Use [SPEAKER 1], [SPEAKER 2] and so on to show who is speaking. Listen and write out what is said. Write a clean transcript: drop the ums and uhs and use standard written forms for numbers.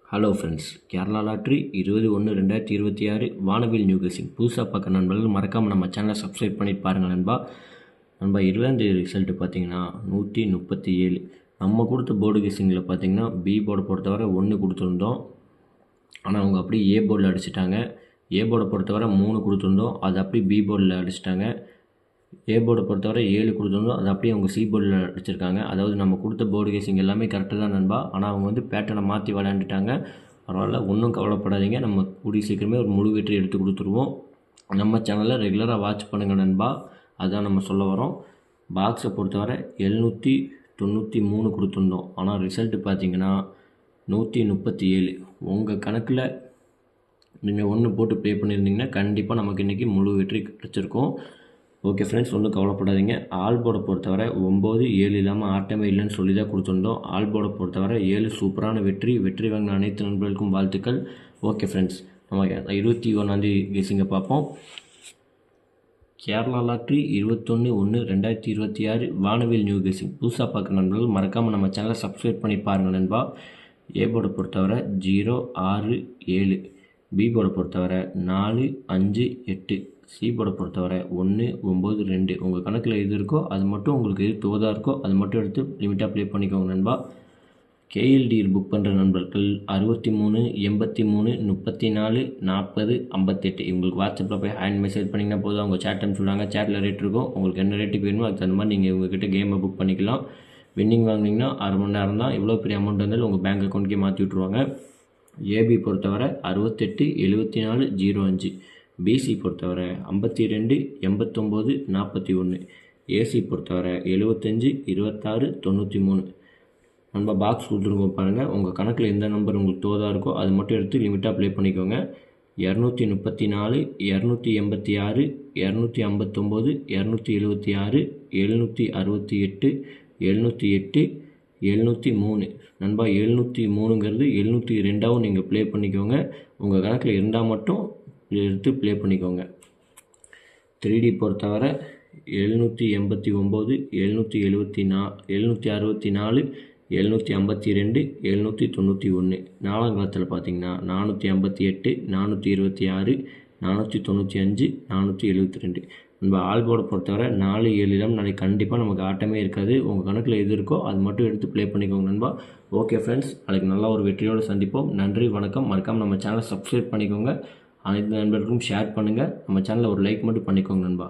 [SPEAKER 1] Hello friends, Kerala lottery 20/1/2026 வானவில் new guessing புதுசாக பார்க்க நண்பர்கள் மறக்காமல் நம்ம சேனலை சப்ஸ்கிரைப் பண்ணிட்டு பாருங்கள் நண்பா. 20 ரிசல்ட்டு பார்த்தீங்கன்னா 137. நம்ம கொடுத்த போர்டு கெஸிங்கில் பார்த்தீங்கன்னா பி போர்டை பொறுத்தவரை 1 கொடுத்துருந்தோம். ஆனால் அவங்க அப்படி ஏ போர்டில் அடிச்சிட்டாங்க. ஏ போர்டை பொறுத்தவரை 3 கொடுத்துருந்தோம், அது அப்படி பி போர்டில் அடிச்சிட்டாங்க. ஏ போர்டை பொறுத்தவரை 7 கொடுத்துருந்தோம், அது அப்படியே அவங்க சி போர்டில் அடிச்சிருக்காங்க. அதாவது நம்ம கொடுத்த போர்டு கேசிங் எல்லாமே கரெக்டு தான் நண்பா. ஆனால் அவங்க வந்து பேட்டர்னை மாற்றி விளையாண்டுட்டாங்க. பரவாயில்ல, ஒன்றும் கவலைப்படாதீங்க. நம்ம கூடிய சீக்கிரமே ஒரு முழு வெற்றி எடுத்து கொடுத்துருவோம். நம்ம சேனலில் ரெகுலராக வாட்ச் பண்ணுங்கள் நண்பா, அதுதான் நம்ம சொல்ல வரோம். பாக்ஸை பொறுத்தவரை 793 கொடுத்துருந்தோம், ஆனால் ரிசல்ட்டு பார்த்தீங்கன்னா 137. உங்கள் கணக்கில் நீங்கள் 1 போட்டு ப்ளே பண்ணியிருந்தீங்கன்னா கண்டிப்பாக நமக்கு இன்றைக்கி முழு வெற்றி கிடச்சிருக்கும். ஓகே ஃப்ரெண்ட்ஸ், ஒன்றும் கவலைப்படாதீங்க. ஆல் போர்டை பொறுத்தவரை 9, 7 இல்லாமல் ஆட்டமே இல்லைன்னு சொல்லி தான் கொடுத்துருந்தோம். ஆல் போர்டை பொறுத்தவரை 7 சூப்பரான வெற்றி வாங்கின அனைத்து நண்பர்களுக்கும் வாழ்த்துக்கள். ஓகே ஃப்ரெண்ட்ஸ், நம்ம 21ஆம் கெஸிங்கை பார்ப்போம். கேரளா லாட்ரி 21/1/2026 வானவில் நியூ கெஸிங் புதுசாக பார்க்குற நண்பர்கள் மறக்காமல் நம்ம சேனலை சப்ஸ்கிரைப் பண்ணி பாருங்கள் நண்பா. ஏ போர்டை பொறுத்தவரை 0, 6, 7. பி போர்டை பொறுத்தவரை 4, 5, 8. சி போர்டை பொறுத்தவரை 1, 9, 2. உங்கள் கணக்கில் எது இருக்கோ அது மட்டும், உங்களுக்கு எது தோதாக இருக்கோ அது மட்டும் எடுத்து லிமிட்டாக ப்ளே பண்ணிக்கோங்க நண்பா. கேஎல்டி புக் பண்ணுற நண்பர்கள் 63, 83, 34, 40, 58. உங்களுக்கு வாட்ஸ்அப்பில் போய் ஹேண்ட் மெசேஜ் பண்ணிங்கன்னா போதும். அவங்க சேட் சொல்லுவாங்க, சேட்டில் ரேட் இருக்கும். உங்களுக்கு என்ன ரேட்டுக்கு வேணுமோ அதுக்கு தகுந்த மாதிரி நீங்கள் உங்கள்கிட்ட கேமை புக் பண்ணிக்கலாம். வின்னிங் வாங்கினீங்கன்னா 1/2 மணி நேரம் தான். எவ்வளோ பெரிய அமௌண்ட் வந்தாலும் உங்கள் பேங்க் அக்கௌண்ட்டுக்கே மாற்றி விட்ருவாங்க. ஏபி பொறுத்தவரை 68, 74, 05. பிசி பொறுத்தவரை 52, 89, 41. ஏசி பொறுத்தவரை 75, 26, 93. நம்ம பாக்ஸ் கொடுத்துருக்கோம் பாருங்கள். உங்கள் கணக்கில் எந்த நம்பர் உங்களுக்கு தோதாக இருக்கோ அது மட்டும் எடுத்து லிமிட்டாக ப்ளே பண்ணிக்கோங்க. 234, 286, 259, 276, 768, 708, 703. நண்பா, 703ங்கிறது 702ஆகவும் நீங்கள் ப்ளே பண்ணிக்கோங்க. உங்கள் கணக்கில் இருந்தால் மட்டும் எடுத்து ப்ளே பண்ணிக்கோங்க. 3D பொறுத்தவரை 789, 764, 752, 791. 4ஆம் காலத்தில் பார்த்தீங்கன்னா 458, 426, 495, 472. நம்ம ஆல் போர்டை பொறுத்தவரை 4, 7 இடம் நாளைக்கு கண்டிப்பாக நமக்கு ஆட்டமே இருக்காது. உங்கள் கணக்கில் எது இருக்கோ அது மட்டும் எடுத்து ப்ளே பண்ணிக்கோங்க நண்பா. ஓகே ஃப்ரெண்ட்ஸ், நாளைக்கு நல்லா ஒரு வெற்றியோடு சந்திப்போம். நன்றி, வணக்கம். மறக்காமல் நம்ம சேனலை சப்ஸ்கிரைப் பண்ணிக்கோங்க. அனைத்து நண்பர்களுக்கும் ஷேர் பண்ணுங்கள். நம்ம சேனலில் ஒரு லைக் மட்டும் பண்ணிக்கோங்க நண்பா.